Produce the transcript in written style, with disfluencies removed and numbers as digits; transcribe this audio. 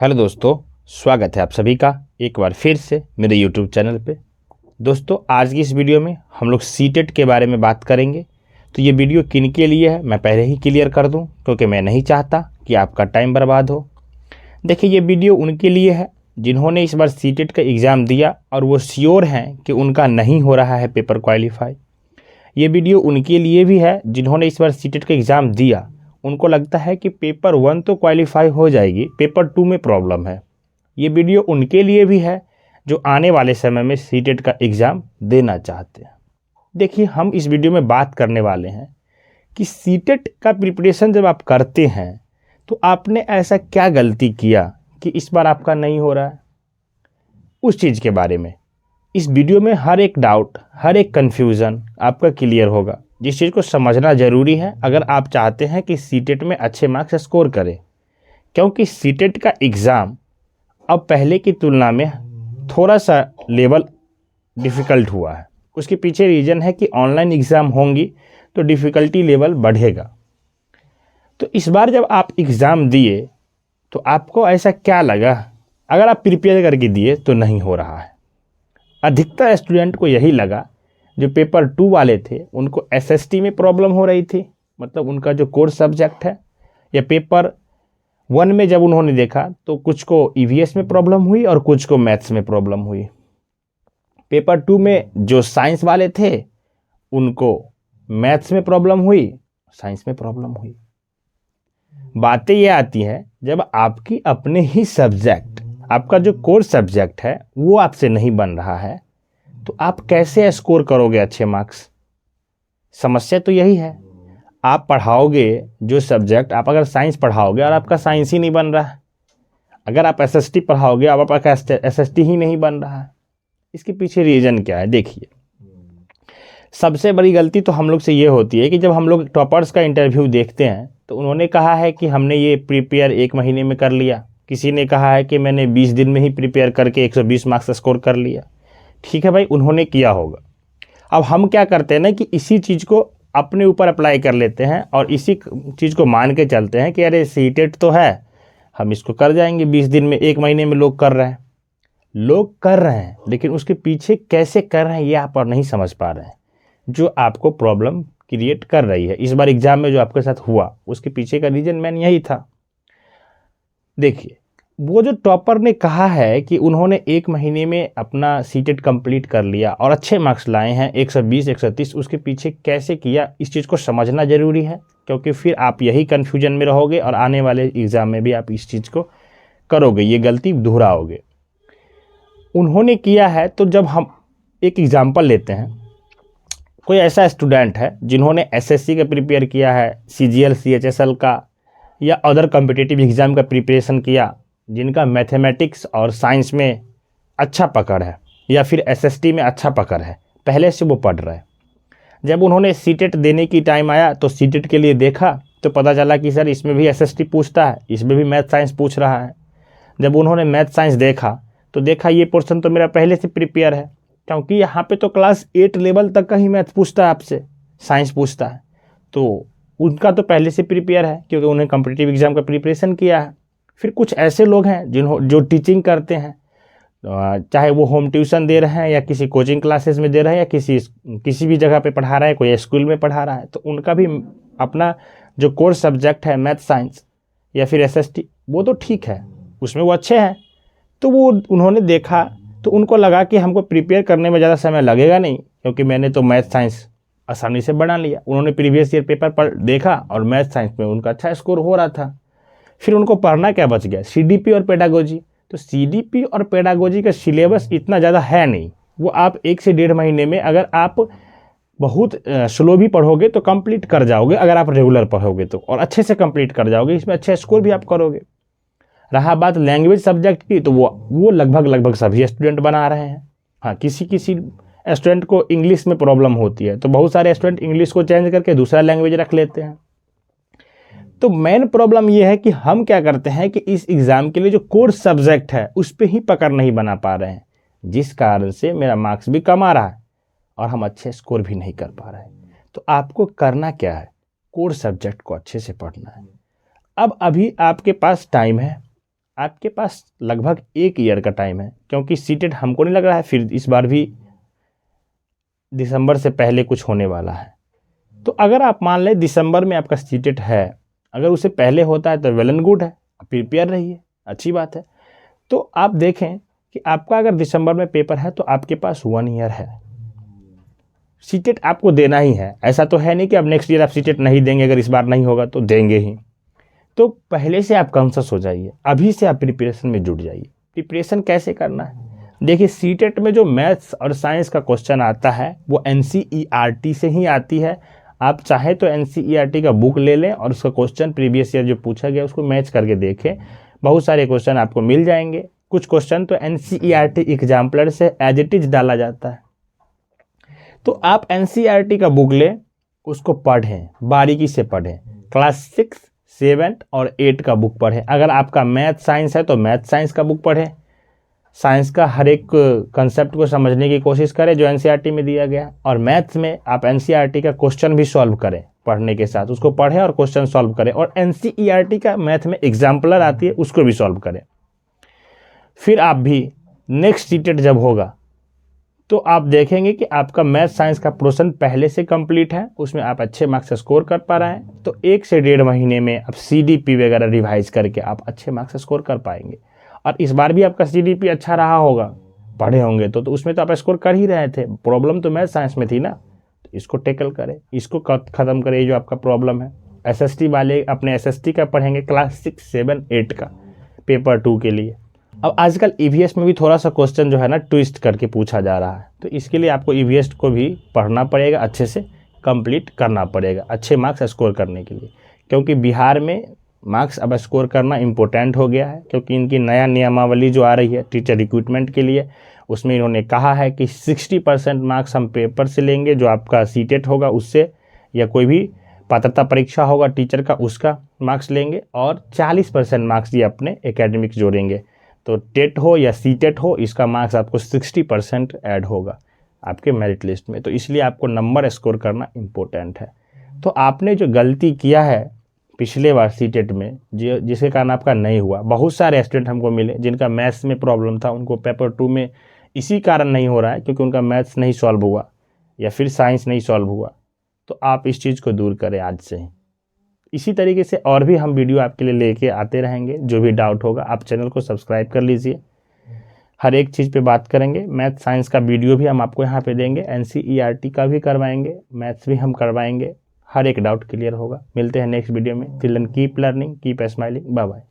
Hello दोस्तों, स्वागत है आप सभी का एक बार फिर से मेरे यूट्यूब चैनल पे। दोस्तों, आज की इस वीडियो में हम लोग सीटेट के बारे में बात करेंगे। तो ये वीडियो किन के लिए है मैं पहले ही क्लियर कर दूं, क्योंकि मैं नहीं चाहता कि आपका टाइम बर्बाद हो। देखिए, ये वीडियो उनके लिए है जिन्होंने इस बार सीटेट का एग्ज़ाम दिया और वो श्योर हैं कि उनका नहीं हो रहा है पेपर क्वालिफाई। ये वीडियो उनके लिए भी है जिन्होंने इस बार सीटेट का एग्ज़ाम दिया, उनको लगता है कि पेपर 1 तो क्वालिफाई हो जाएगी, पेपर 2 में प्रॉब्लम है। ये वीडियो उनके लिए भी है जो आने वाले समय में सीटेट का एग्ज़ाम देना चाहते हैं। देखिए, हम इस वीडियो में बात करने वाले हैं कि सीटेट का प्रिपरेशन जब आप करते हैं तो आपने ऐसा क्या गलती किया कि इस बार आपका नहीं हो रहा है, उस चीज़ के बारे में इस वीडियो में हर एक डाउट, हर एक कन्फ्यूज़न आपका क्लियर होगा, जिस चीज़ को समझना ज़रूरी है अगर आप चाहते हैं कि सीटेट में अच्छे मार्क्स स्कोर करें। क्योंकि सीटेट का एग्ज़ाम अब पहले की तुलना में थोड़ा सा लेवल डिफ़िकल्ट हुआ है। उसके पीछे रीज़न है कि ऑनलाइन एग्ज़ाम होंगी तो डिफ़िकल्टी लेवल बढ़ेगा। तो इस बार जब आप एग्ज़ाम दिए तो आपको ऐसा क्या लगा? अगर आप प्रिपेयर करके दिए तो नहीं हो रहा है। अधिकतर स्टूडेंट को यही लगा, जो पेपर 2 वाले थे उनको एसएसटी में प्रॉब्लम हो रही थी, मतलब उनका जो कोर सब्जेक्ट है, या पेपर 1 में जब उन्होंने देखा तो कुछ को ईवीएस में प्रॉब्लम हुई और कुछ को मैथ्स में प्रॉब्लम हुई। पेपर 2 में जो साइंस वाले थे उनको मैथ्स में प्रॉब्लम हुई, साइंस में प्रॉब्लम हुई। बातें ये आती हैं जब आपकी अपने ही सब्जेक्ट, आपका जो कोर सब्जेक्ट है वो आपसे नहीं बन रहा है तो आप कैसे स्कोर करोगे अच्छे मार्क्स? समस्या तो यही है। आप पढ़ाओगे जो सब्जेक्ट, आप अगर साइंस पढ़ाओगे और आपका साइंस ही नहीं बन रहा है, अगर आप एसएसटी पढ़ाओगे और आपका एसएसटी ही नहीं बन रहा है, इसके पीछे रीज़न क्या है? देखिए, सबसे बड़ी गलती तो हम लोग से ये होती है कि जब हम लोग टॉपर्स का इंटरव्यू देखते हैं तो उन्होंने कहा है कि हमने ये प्रिपेयर 1 महीने में कर लिया, किसी ने कहा है कि मैंने 20 दिन में ही प्रिपेयर करके 120 मार्क्स स्कोर कर लिया। ठीक है भाई, उन्होंने किया होगा। अब हम क्या करते हैं ना कि इसी चीज़ को अपने ऊपर अप्लाई कर लेते हैं और इसी चीज़ को मान के चलते हैं कि अरे सीटेट तो है, हम इसको कर जाएंगे 20 दिन में, 1 महीने में लोग कर रहे हैं। लोग कर रहे हैं, लेकिन उसके पीछे कैसे कर रहे हैं ये आप और नहीं समझ पा रहे हैं। जो आपको प्रॉब्लम क्रिएट कर रही है इस बार एग्जाम में, जो आपके साथ हुआ, उसके पीछे का रीजन मैन यही था। देखिए, वो जो टॉपर ने कहा है कि उन्होंने 1 महीने में अपना सीटेट कंप्लीट कर लिया और अच्छे मार्क्स लाए हैं 120 130, उसके पीछे कैसे किया इस चीज़ को समझना ज़रूरी है, क्योंकि फिर आप यही कन्फ्यूजन में रहोगे और आने वाले एग्ज़ाम में भी आप इस चीज़ को करोगे, ये गलती दोहराओगे। उन्होंने किया है तो जब हम एक एग्जाम्पल लेते हैं, कोई ऐसा स्टूडेंट है जिन्होंने एसएससी का प्रिपेयर किया है, सीजीएल सीएचएसएल का या अदर कॉम्पिटिटिव एग्ज़ाम का प्रिपरेशन किया, जिनका मैथमेटिक्स और साइंस में अच्छा पकड़ है या फिर एसएसटी में अच्छा पकड़ है, पहले से वो पढ़ रहे हैं। जब उन्होंने सीटेट देने की टाइम आया तो सीटेट के लिए देखा तो पता चला कि सर इसमें भी एसएसटी पूछता है, इसमें भी मैथ साइंस पूछ रहा है। जब उन्होंने मैथ साइंस देखा तो देखा ये पोर्शन तो मेरा पहले से प्रिपेयर है, क्योंकि यहाँ पे तो क्लास 8 लेवल तक का ही मैथ पूछता है आपसे, साइंस पूछता है, तो उनका तो पहले से प्रिपेयर है क्योंकि उन्हें कॉम्पिटिटिव एग्ज़ाम का प्रिपरेशन किया है। फिर कुछ ऐसे लोग हैं जो टीचिंग करते हैं, चाहे वो होम ट्यूशन दे रहे हैं या किसी कोचिंग क्लासेस में दे रहे हैं या किसी भी जगह पे पढ़ा रहा है, कोई स्कूल में पढ़ा रहा है, तो उनका भी अपना जो कोर सब्जेक्ट है मैथ साइंस या फिर एसएसटी, वो तो ठीक है, उसमें वो अच्छे हैं। तो वो उन्होंने देखा तो उनको लगा कि हमको प्रिपेयर करने में ज़्यादा समय लगेगा नहीं, क्योंकि मैंने तो मैथ साइंस आसानी से बना लिया। उन्होंने प्रीवियस ईयर पेपर पर देखा और मैथ साइंस में उनका अच्छा स्कोर हो रहा था। फिर उनको पढ़ना क्या बच गया? सीडीपी और पेडागोजी। तो सीडीपी और पेडागोजी का सिलेबस इतना ज़्यादा है नहीं, वो आप 1 से 1.5 महीने में, अगर आप बहुत स्लो भी पढ़ोगे तो कंप्लीट कर जाओगे, अगर आप रेगुलर पढ़ोगे तो, और अच्छे से कंप्लीट कर जाओगे, इसमें अच्छे स्कोर भी आप करोगे। रहा बात लैंग्वेज सब्जेक्ट की, तो वो लगभग सभी स्टूडेंट बना रहे हैं। हाँ, किसी स्टूडेंट को इंग्लिश में प्रॉब्लम होती है तो बहुत सारे स्टूडेंट इंग्लिश को चेंज करके दूसरा लैंग्वेज रख लेते हैं। तो मेन प्रॉब्लम ये है कि हम क्या करते हैं कि इस एग्ज़ाम के लिए जो कोर सब्जेक्ट है उस पर ही पकड़ नहीं बना पा रहे हैं, जिस कारण से मेरा मार्क्स भी कम आ रहा है और हम अच्छे स्कोर भी नहीं कर पा रहे हैं। तो आपको करना क्या है? कोर सब्जेक्ट को अच्छे से पढ़ना है। अब अभी आपके पास टाइम है, आपके पास लगभग 1 ईयर का टाइम है, क्योंकि सीटेट हमको नहीं लग रहा है फिर इस बार भी दिसंबर से पहले कुछ होने वाला है। तो अगर आप मान लें दिसंबर में आपका सीटेट है, अगर उसे पहले होता है तो वेल एंड गुड है, प्रिपेयर रहिए, अच्छी बात है। तो आप देखें कि आपका अगर दिसंबर में पेपर है तो आपके पास 1 ईयर है, सीटेट आपको देना ही है। ऐसा तो है नहीं कि अब नेक्स्ट ईयर आप सीटेट नहीं देंगे, अगर इस बार नहीं होगा तो देंगे ही। तो पहले से आप कॉन्शियस हो जाइए, अभी से आप प्रिपरेशन में जुट जाइए। प्रिपरेशन कैसे करना है, देखिए सीटेट में जो मैथ्स और साइंस का क्वेश्चन आता है वो NCERT से ही आती है। आप चाहे तो NCERT का बुक ले लें और उसका क्वेश्चन प्रीवियस ईयर जो पूछा गया उसको मैच करके देखें, बहुत सारे क्वेश्चन आपको मिल जाएंगे। कुछ क्वेश्चन तो NCERT एग्जाम्पलर से एज इट इज डाला जाता है। तो आप NCERT का बुक लें, उसको पढ़ें, बारीकी से पढ़ें। क्लास 6, 7 और 8 का बुक पढ़ें। अगर आपका मैथ साइंस है तो मैथ साइंस का बुक पढ़ें, साइंस का हर एक कंसेप्ट को समझने की कोशिश करें जो NCERT में दिया गया है। और मैथ्स में आप NCERT का क्वेश्चन भी सॉल्व करें, पढ़ने के साथ उसको पढ़ें और क्वेश्चन सॉल्व करें। और NCERT का मैथ में एग्जाम्पलर आती है उसको भी सॉल्व करें। फिर आप भी नेक्स्ट सीटेट जब होगा तो आप देखेंगे कि आपका मैथ साइंस का पोर्शन पहले से कंप्लीट है, उसमें आप अच्छे मार्क्स स्कोर कर पा रहे हैं। तो 1 से 1.5 महीने में आप CDP वगैरह रिवाइज करके आप अच्छे मार्क्स स्कोर कर पाएंगे। और इस बार भी आपका CDP अच्छा रहा होगा, पढ़े होंगे तो उसमें तो आप स्कोर कर ही रहे थे। प्रॉब्लम तो मैथ साइंस में थी ना, तो इसको टैकल करें, इसको ख़त्म करें जो आपका प्रॉब्लम है। SST वाले अपने SST का पढ़ेंगे, क्लास 6, 7, 8 का पेपर 2 के लिए। अब आजकल EVS में भी थोड़ा सा क्वेश्चन जो है ना ट्विस्ट करके पूछा जा रहा है, तो इसके लिए आपको EVS को भी पढ़ना पड़ेगा, अच्छे से कंप्लीट करना पड़ेगा अच्छे मार्क्स स्कोर करने के लिए। क्योंकि बिहार में मार्क्स अब स्कोर करना इम्पोर्टेंट हो गया है, क्योंकि इनकी नया नियमावली जो आ रही है टीचर रिक्रूटमेंट के लिए, उसमें इन्होंने कहा है कि 60% मार्क्स हम पेपर से लेंगे जो आपका सीटेट होगा उससे, या कोई भी पात्रता परीक्षा होगा टीचर का उसका मार्क्स लेंगे, और 40% मार्क्स ये अपने एकेडमिक जोड़ेंगे। तो टेट हो या सीटेट हो, इसका मार्क्स आपको 60% ऐड होगा आपके मेरिट लिस्ट में। तो इसलिए आपको नंबर स्कोर करना इम्पोर्टेंट है। तो आपने जो गलती किया है पिछले बार सीटेट में, जिसके कारण आपका नहीं हुआ, बहुत सारे स्टूडेंट हमको मिले जिनका मैथ्स में प्रॉब्लम था, उनको पेपर 2 में इसी कारण नहीं हो रहा है क्योंकि उनका मैथ्स नहीं सॉल्व हुआ या फिर साइंस नहीं सॉल्व हुआ। तो आप इस चीज़ को दूर करें आज से ही। इसी तरीके से और भी हम वीडियो आपके लिए लेके आते रहेंगे। जो भी डाउट होगा आप चैनल को सब्सक्राइब कर लीजिए, हर एक चीज़ पे बात करेंगे। मैथ साइंस का वीडियो भी हम आपको यहाँ पे देंगे, NCERT का भी करवाएंगे, मैथ्स भी हम करवाएंगे, हर एक डाउट क्लियर होगा। मिलते हैं नेक्स्ट वीडियो में। Till then keep learning, keep smiling, bye bye.